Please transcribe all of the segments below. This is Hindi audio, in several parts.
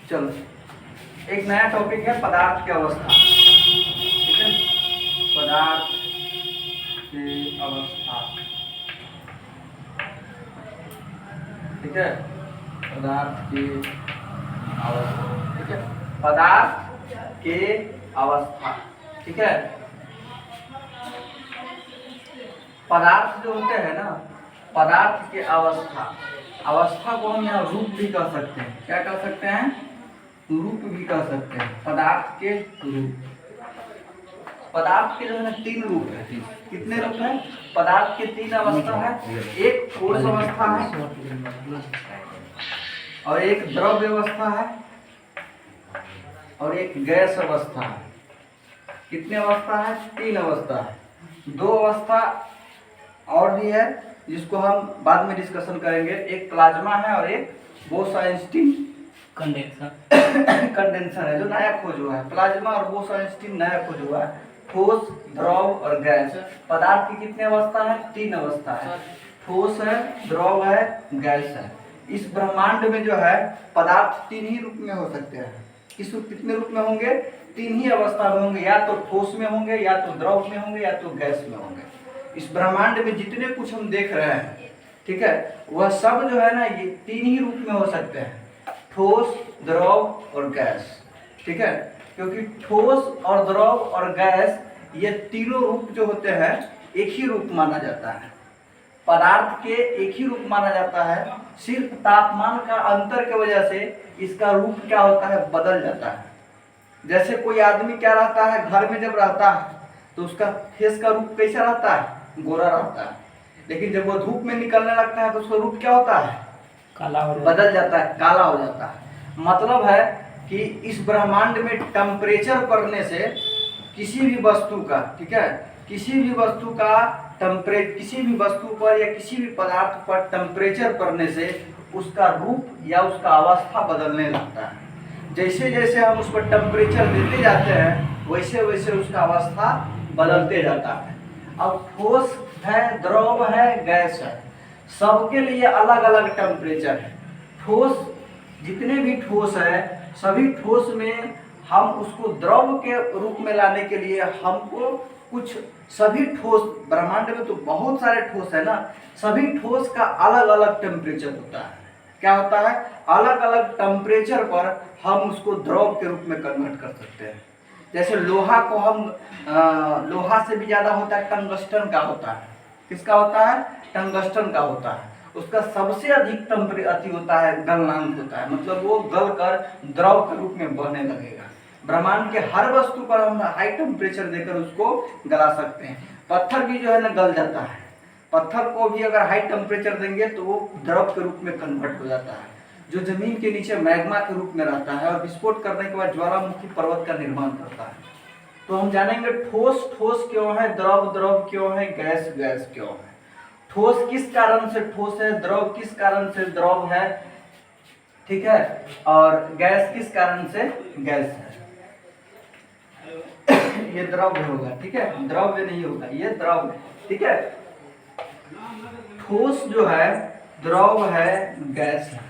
चलो एक नया टॉपिक है पदार्थ की अवस्था। ठीक है, पदार्थ की अवस्था। ठीक है, पदार्थ की अवस्था। ठीक है, पदार्थ के अवस्था। ठीक है, पदार्थ जो होते हैं ना, पदार्थ के अवस्था, अवस्था को हम यहाँ रूप भी कह सकते हैं। क्या कह सकते हैं? रूप भी कह सकते हैं। पदार्थ के रूप। पदार्थ के जो है 3 रूप है। कितने रूप है? पदार्थ के 3 अवस्था है। एक ठोस अवस्था है और एक द्रव्य अवस्था है और एक गैस अवस्था है। कितने अवस्था है? 3 अवस्था है। 2 अवस्था और भी है जिसको हम बाद में डिस्कशन करेंगे। एक प्लाज्मा है और एक बोस-आइंस्टीन कंडेंसर है जो नया खोज हुआ है। प्लाज्मा और बोस-आइंस्टीन नया खोज हुआ है। ठोस, द्रव और गैस। पदार्थ की कितने अवस्था है? 3 अवस्था है। ठोस है, द्रव है, गैस है। इस ब्रह्मांड में जो है पदार्थ 3 ही रूप में हो सकते हैं। कितने रूप में होंगे? 3 ही अवस्था में होंगे। या तो ठोस में होंगे, या तो द्रव में होंगे, या तो गैस में होंगे। इस ब्रह्मांड में जितने कुछ हम देख रहे हैं, ठीक है, वह सब जो है ना ये 3 ही रूप में हो सकते हैं, ठोस, द्रव और गैस। ठीक है, क्योंकि ठोस और द्रव और गैस ये तीनों रूप जो होते हैं एक ही रूप माना जाता है। पदार्थ के एक ही रूप माना जाता है। सिर्फ तापमान का अंतर की वजह से इसका रूप क्या होता है? बदल जाता है। जैसे कोई आदमी क्या रहता है, घर में जब रहता है तो उसका फेस का रूप कैसा रहता है? गोरा रहता है। लेकिन जब वो धूप में निकलने लगता है तो उसका रूप क्या होता है? काला हो बदल जाता है, काला हो जाता है। मतलब है कि इस ब्रह्मांड में टेम्परेचर बढ़ने से किसी भी वस्तु का, ठीक है, किसी भी वस्तु का किसी भी वस्तु पर या किसी भी पदार्थ पर टेम्परेचर बढ़ने से उसका रूप या उसका अवस्था बदलने लगता है। जैसे जैसे हम उस पर टेम्परेचर देते जाते हैं वैसे वैसे उसका अवस्था बदलते जाता है। अब ठोस है, द्रव है, गैस है, सबके लिए अलग अलग टेम्परेचर है। ठोस, जितने भी ठोस है सभी ठोस में हम उसको द्रव के रूप में लाने के लिए हमको कुछ, सभी ठोस, ब्रह्मांड में तो बहुत सारे ठोस है ना, सभी ठोस का अलग अलग टेम्परेचर होता है। क्या होता है? अलग अलग टेम्परेचर पर हम उसको द्रव के रूप में कन्वर्ट कर सकते हैं। जैसे लोहा को हम लोहा से भी ज्यादा होता है टंगस्टन का होता है। किसका होता है? टंगस्टन का होता है। उसका सबसे अधिक टेम्परेचर होता है, गलनांक होता है, मतलब वो गल कर द्रव के रूप में बहने लगेगा। ब्रह्मांड के हर वस्तु पर हम हाई टेम्परेचर देकर उसको गला सकते हैं। पत्थर भी जो है ना गल जाता है। पत्थर को भी अगर हाई टेम्परेचर देंगे तो वो द्रव के रूप में कन्वर्ट हो जाता है, जो जमीन के नीचे मैग्मा के रूप में रहता है और विस्फोट करने के बाद ज्वालामुखी पर्वत का निर्माण करता है। तो हम जानेंगे ठोस ठोस क्यों है, द्रव द्रव क्यों है, गैस गैस क्यों है। ठोस किस कारण से ठोस है, द्रव किस कारण से द्रव है, ठीक है, और गैस किस कारण से गैस है। ये द्रव्य होगा, ठीक है, द्रव्य नहीं होगा, ये द्रव्य, ठीक है। ठोस जो है, द्रव है, गैस है।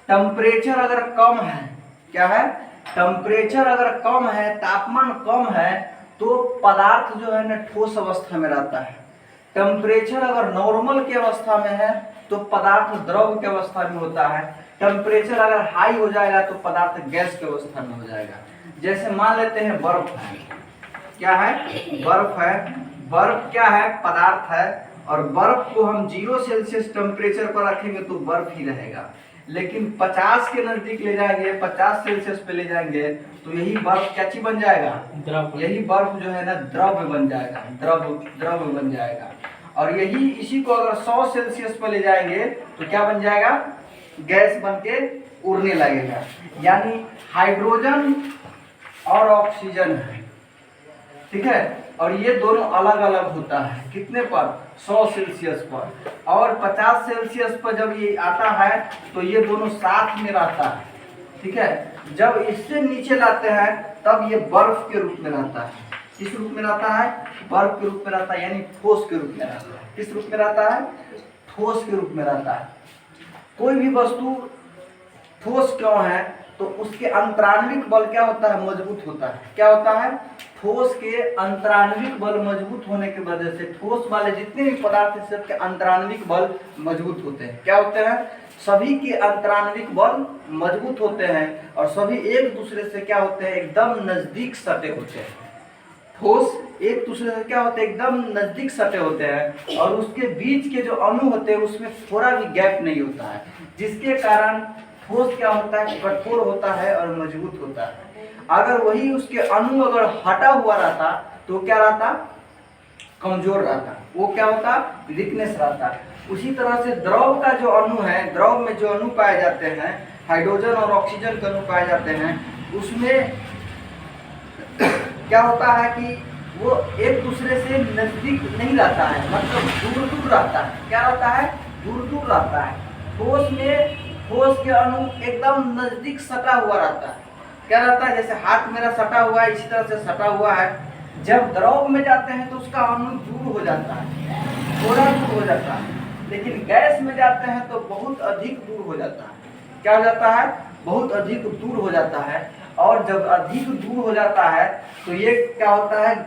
टेम्परेचर अगर कम है, क्या है? टेम्परेचर अगर कम है, तापमान कम है तो पदार्थ जो है ना ठोस अवस्था में रहता है। टेम्परेचर अगर नॉर्मल की अवस्था में है तो पदार्थ द्रव की अवस्था में होता है। टेम्परेचर अगर हाई हो जाएगा तो पदार्थ गैस की अवस्था में हो जाएगा। जैसे मान लेते हैं बर्फ है, क्या है? बर्फ है। बर्फ क्या है? पदार्थ है। और बर्फ को हम 0 सेल्सियस टेम्परेचर पर रखेंगे तो बर्फ ही रहेगा, लेकिन 50 के नजदीक ले जाएंगे, 50 सेल्सियस पे ले जाएंगे तो यही बर्फ क्या चीज बन जाएगा? द्रव। यही बर्फ जो है ना द्रव्य बन जाएगा, द्रव्य बन जाएगा। और यही इसी को अगर 100 सेल्सियस पे ले जाएंगे तो क्या बन जाएगा? गैस बन के उड़ने लगेगा। यानी हाइड्रोजन और ऑक्सीजन है, ठीक है, और ये दोनों अलग अलग होता है। कितने पर? 100 सेल्सियस पर। और 50 सेल्सियस पर जब ये आता है तो ये दोनों साथ में रहता है, ठीक है। जब इससे नीचे लाते हैं तब ये बर्फ के रूप में रहता है। किस रूप में रहता है? बर्फ के रूप में रहता है, यानी ठोस के रूप में रहता है। किस रूप में रहता है? ठोस के रूप में रहता है। कोई भी वस्तु ठोस क्यों है? तो उसके अंतराण्विक बल क्या होता है, मजबूत होता है। क्या होता है, ठोस के अंतराण्विक बल मजबूत होने की वजह से ठोस वाले जितने भी पदार्थ हैं सबके अंतराण्विक बल मजबूत होते हैं। क्या होते हैं, सभी के अंतराण्विक बल मजबूत होते हैं और सभी एक दूसरे से क्या होते हैं, एकदम नजदीक सटे होते हैं। ठोस एक दूसरे से क्या होते हैं, एकदम नजदीक सटे होते हैं और उसके बीच के जो अणु होते हैं उसमें थोड़ा भी गैप नहीं होता है, जिसके कारण ठोस क्या होता है, कठोर होता है और मजबूत होता है। अगर वही उसके अणु अगर हटा हुआ रहता तो क्या रहता, कमजोर रहता, वो क्या होता, वीकनेस रहता। उसी तरह से द्रव का जो अणु है, द्रव में जो अणु पाए जाते हैं, हाइड्रोजन और ऑक्सीजन के अणु पाए जाते हैं, उसमें क्या होता है कि वो एक दूसरे से नजदीक नहीं रहता है, मतलब दूर दूर रहता है। क्या रहता है, दूर दूर रहता है। ठोस में ठोस के अणु एकदम नजदीक सटा हुआ रहता है। क्या रहता है, जैसे हाथ मेरा सटा हुआ है इसी तरह से सटा हुआ है। जब द्रव में जाते हैं तो उसका अणु दूर हो जाता है, थोड़ा दूर हो जाता है, लेकिन गैस में जाते हैं तो बहुत अधिक दूर हो जाता है। क्या हो जाता है, बहुत अधिक दूर हो जाता है। और जब अधिक दूर हो जाता है तो ये क्या होता है,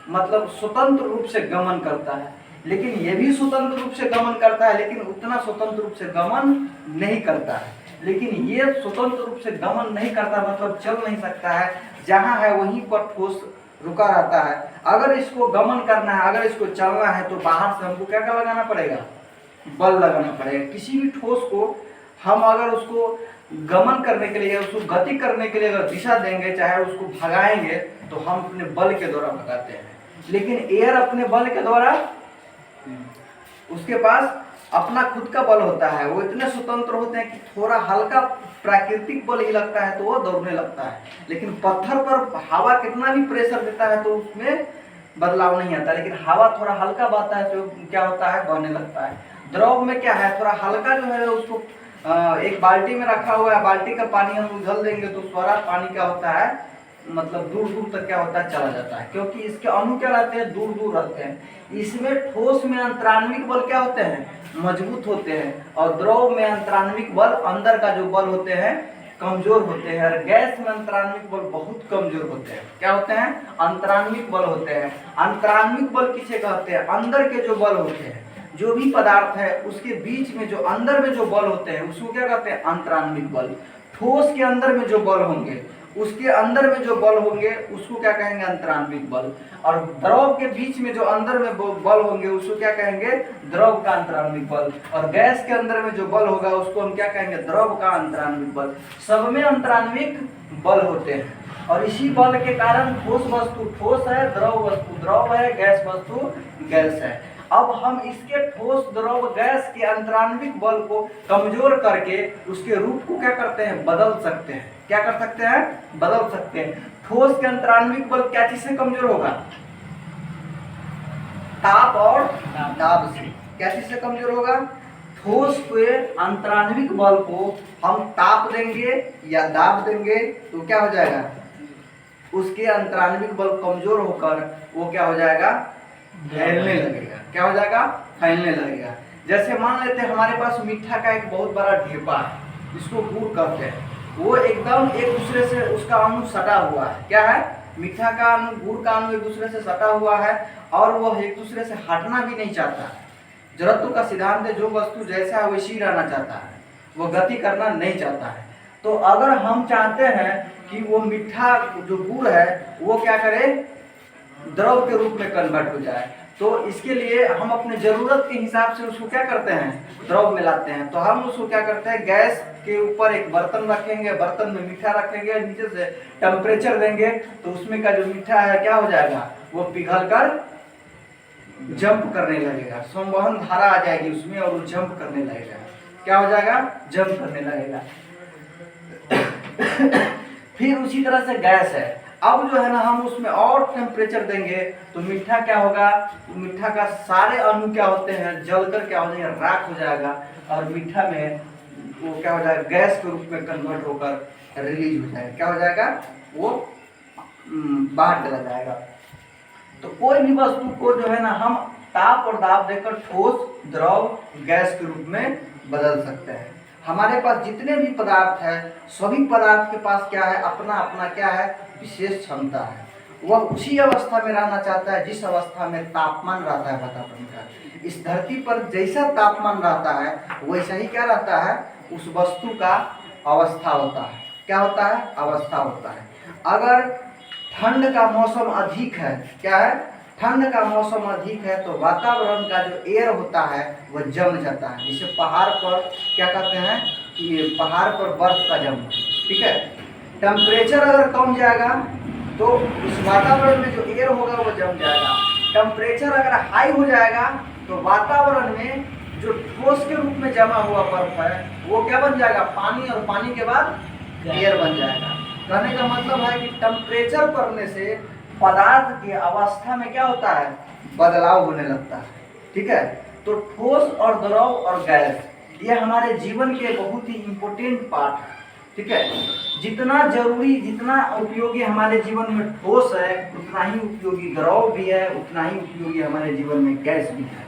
मतलब स्वतंत्र रूप से गमन करता है। लेकिन ये भी स्वतंत्र रूप से गमन करता है, लेकिन उतना स्वतंत्र रूप से गमन नहीं करता है। लेकिन ये स्वतंत्र रूप से गमन नहीं करता, मतलब चल नहीं सकता है, जहाँ है वहीं पर ठोस रुका रहता है। अगर इसको गमन करना है, अगर इसको चलना है, तो बाहर से हमको क्या क्या लगाना पड़ेगा, बल लगाना पड़ेगा। किसी भी ठोस को हम अगर उसको गमन करने के लिए, उसको गति करने के लिए अगर दिशा देंगे, चाहे उसको भगाएंगे, तो हम अपने बल के द्वारा भगाते हैं। लेकिन एयर अपने बल के द्वारा, उसके पास अपना खुद का बल होता है, वो इतने स्वतंत्र होते हैं कि थोड़ा हल्का प्राकृतिक बल ही लगता है तो वो दौड़ने लगता है। लेकिन पत्थर पर हवा कितना भी प्रेशर देता है तो उसमें बदलाव नहीं आता, लेकिन हवा थोड़ा हल्का बहता है तो क्या होता है, बहने लगता है। द्रव में क्या है, थोड़ा हल्का जो है उसको एक बाल्टी में रखा हुआ है, बाल्टी का पानी हम उझल देंगे तो सारा पानी क्या होता है, मतलब दूर दूर तक क्या होता है, चला जाता है, क्योंकि इसके अणु क्या रहते हैं, दूर दूर रहते हैं। इसमें ठोस में अंतराण्विक बल क्या होते हैं, मजबूत होते हैं, और द्रव में अंतराण्विक बल, अंदर का जो बल होते हैं, कमजोर होते हैं। और गैस में अंतराण्विक बल बहुत कमजोर होते हैं। क्या होते हैं, अंतराण्विक बल होते हैं। अंतराण्विक बल किसे कहते हैं, अंदर के जो बल होते हैं, जो भी पदार्थ है उसके बीच में जो अंदर में जो बल होते हैं उसको क्या कहते हैं, अंतराण्विक बल। ठोस के अंदर में जो बल होंगे, उसके अंदर में जो बल होंगे उसको क्या कहेंगे, अंतराण्विक बल। और द्रव के बीच में जो अंदर में बल होंगे उसको क्या कहेंगे, द्रव का अंतराण्विक बल। और गैस के अंदर में जो बल होगा उसको हम क्या कहेंगे, द्रव का अंतराण्विक बल। सब में अंतराण्विक बल होते हैं और इसी बल के कारण ठोस वस्तु ठोस है, द्रव वस्तु द्रव है, गैस वस्तु गैस है। अब हम इसके ठोस, द्रव, गैस के अंतराण्विक बल को कमजोर करके उसके रूप को क्या करते हैं, बदल सकते हैं। क्या कर सकते हैं, बदल सकते हैं। ठोस के अंतराण्विक बल क्या चीज से कमजोर होगा, ताप और दाब से। क्या चीज से कमजोर होगा, ठोस के अंतराण्विक बल को हम ताप देंगे या दाब देंगे तो क्या हो जाएगा, उसके अंतराण्विक बल कमजोर होकर वो क्या हो जाएगा, फैलने लगेगा। क्या हो जाएगा, फैलने लगेगा। जैसे मान लेते हैं हमारे पास मीठा का एक बहुत बड़ा ढेपा है, इसको गुड़ कहते हैं। वो एकदम एक दूसरे से उसका अणु सटा हुआ है। क्या है, मीठा का अणु, गुड़ का अणु एक दूसरे से सटा हुआ है और वो एक दूसरे से हटना भी नहीं चाहता। जड़त्व का सिद्धांत है, जो वस्तु जैसा है वैसी रहना चाहता है, वो गति करना नहीं चाहता है। तो अगर हम चाहते हैं कि वो मीठा जो गुड़ है वो क्या करे, द्रव के रूप में कन्वर्ट हो जाए, तो इसके लिए हम अपने जरूरत के हिसाब से उसको क्या करते हैं, द्रव में लाते हैं। तो हम उसको क्या करते हैं, गैस के ऊपर एक बर्तन रखेंगे, बर्तन में मीठा रखेंगे, नीचे से टेम्परेचर देंगे तो उसमें का जो मीठा है क्या हो जाएगा, वो पिघल कर जंप करने लगेगा, संवहन धारा आ जाएगी उसमें और वो जंप करने लगेगा। क्या हो जाएगा, जंप करने लगेगा। फिर उसी तरह से गैस है, अब जो है ना हम उसमें और टेम्परेचर देंगे तो मीठा क्या होगा, मीठा का सारे अणु क्या होते हैं, जलकर क्या हो जाएगा, राख हो जाएगा और मीठा में वो क्या हो जाएगा, गैस के रूप में कन्वर्ट होकर रिलीज हो जाएगा। क्या हो जाएगा, वो बाहर चला जाएगा। तो कोई भी वस्तु को जो है ना हम ताप और दाब देकर ठोस, द्रव, गैस के रूप में बदल सकते हैं। हमारे पास जितने भी पदार्थ है, सभी पदार्थ के पास क्या है, अपना अपना क्या है, विशेष क्षमता है। वह उसी अवस्था में रहना चाहता है जिस अवस्था में तापमान रहता है वातावरण का। इस धरती पर जैसा तापमान रहता है वैसा ही क्या रहता है, उस वस्तु का अवस्था होता है। क्या होता है, अवस्था होता है। अगर ठंड का मौसम अधिक है, क्या है, ठंड का मौसम अधिक है तो वातावरण का जो एयर होता है वह जम जाता है। जैसे पहाड़ पर क्या कहते हैं कि पहाड़ पर बर्फ का जमना, ठीक है। टेम्परेचर अगर कम जाएगा तो उस वातावरण में जो एयर होगा वो जम जाएगा। टेम्परेचर अगर हाई हो जाएगा तो वातावरण में जो ठोस के रूप में जमा हुआ बर्फ है वो क्या बन जाएगा, पानी, और पानी के बाद एयर बन जाएगा। कहने का मतलब है कि टेम्परेचर बढ़ने से पदार्थ की अवस्था में क्या होता है, बदलाव होने लगता है, ठीक है। तो ठोस और द्रव और गैस ये हमारे जीवन के बहुत ही इम्पोर्टेंट पार्ट है, ठीक है। जितना जरूरी, जितना उपयोगी हमारे जीवन में ठोस है उतना ही उपयोगी द्रव भी है, उतना ही उपयोगी हमारे जीवन में गैस भी है।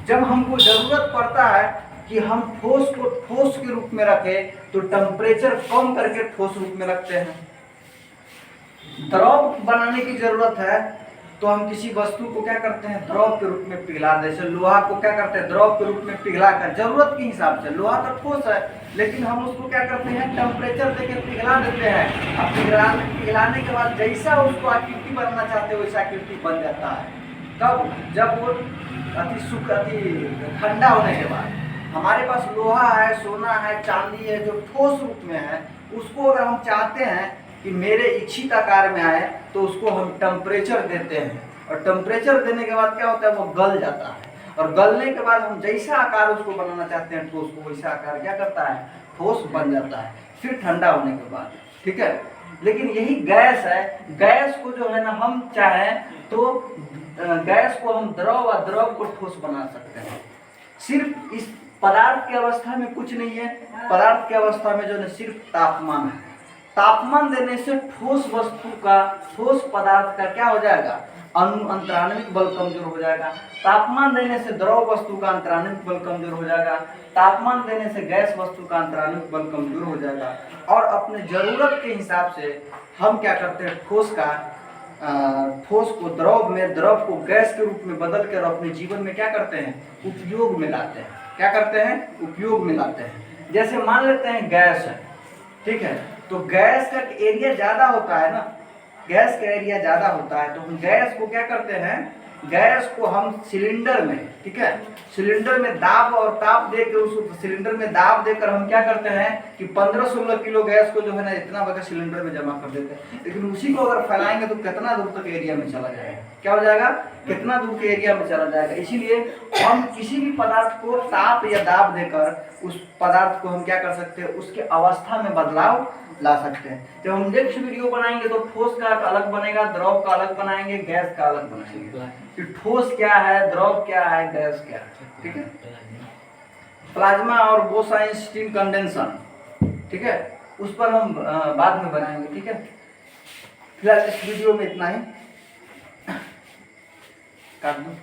जब हमको जरूरत पड़ता है कि हम ठोस को ठोस के रूप में रखें तो टेम्परेचर कम करके ठोस रूप में रखते हैं। द्रव बनाने की जरूरत है तो हम किसी वस्तु को क्या करते हैं, द्रव के रूप में पिघला देते हैं। जैसे लोहा को क्या करते हैं, द्रव के रूप में पिघला कर, जरूरत के हिसाब से। लोहा तो ठोस है लेकिन हम उसको क्या करते हैं, टेम्परेचर देकर पिघला देते हैं। अब पिघलाने के बाद जैसा उसको आकृति बनाना चाहते हैं वैसा आकृति बन जाता है। कब, जब वो अति ठंडा होने के बाद। हमारे पास लोहा है, सोना है, चांदी है जो ठोस रूप में है, उसको अगर हम चाहते हैं कि मेरे इच्छित आकार में आए तो उसको हम टेम्परेचर देते हैं, और टेम्परेचर देने के बाद क्या होता है, वो गल जाता है। और गलने के बाद हम जैसा आकार उसको बनाना चाहते हैं ठोस को, वैसा आकार क्या करता है, ठोस बन जाता है, फिर ठंडा होने के बाद, ठीक है। लेकिन यही गैस है, गैस को जो है ना हम चाहें तो गैस को हम द्रव और द्रव को ठोस बना सकते हैं। सिर्फ इस पदार्थ की अवस्था में कुछ नहीं है, पदार्थ की अवस्था में जो है सिर्फ तापमान है। तापमान देने से ठोस वस्तु का, ठोस पदार्थ का क्या हो जाएगा, अंतराण्विक बल कमजोर हो जाएगा। तापमान देने से द्रव वस्तु का अंतराण्विक बल कमजोर हो जाएगा। तापमान देने से गैस वस्तु का अंतराण्विक बल कमजोर हो जाएगा। और अपने जरूरत के हिसाब से हम क्या करते हैं, ठोस को द्रव में, द्रव को गैस के रूप में बदल कर अपने जीवन में क्या करते हैं, उपयोग में लाते हैं। क्या करते हैं, उपयोग में लाते हैं। जैसे मान लेते हैं गैस है, ठीक है, तो गैस का एरिया ज्यादा होता है ना, गैस का एरिया ज्यादा होता है तो हम गैस को क्या करते हैं, गैस को हम सिलेंडर में, ठीक है, सिलेंडर में दाब और ताप देकर, उस सिलेंडर में दाब देकर हम क्या करते हैं कि 15-16 किलो गैस को जो है ना इतना बड़ा सिलेंडर में जमा कर देते हैं। लेकिन उसी को अगर फैलाएंगे तो कितना दूर तक एरिया में चला जाएगा, क्या हो जाएगा, कितना दूर के एरिया में चला जाएगा। इसीलिए हम किसी भी पदार्थ को ताप या दाब देकर उस पदार्थ को हम क्या कर सकते हैं, उसके अवस्था में बदलाव ला सकते हैं। जब हम नेक्स्ट वीडियो बनाएंगे तो ठोस का अलग बनेगा, द्रव का अलग बनाएंगे, गैस का अलग बनाएंगे कि ठोस क्या है, द्रव क्या है, गैस क्या है, ठीक है। प्लाज्मा और बोस-आइंस्टीन कंडेंसन, ठीक है, उस पर हम बाद में बनाएंगे, ठीक है। फिलहाल इस वीडियो में इतना ही, काट दूं।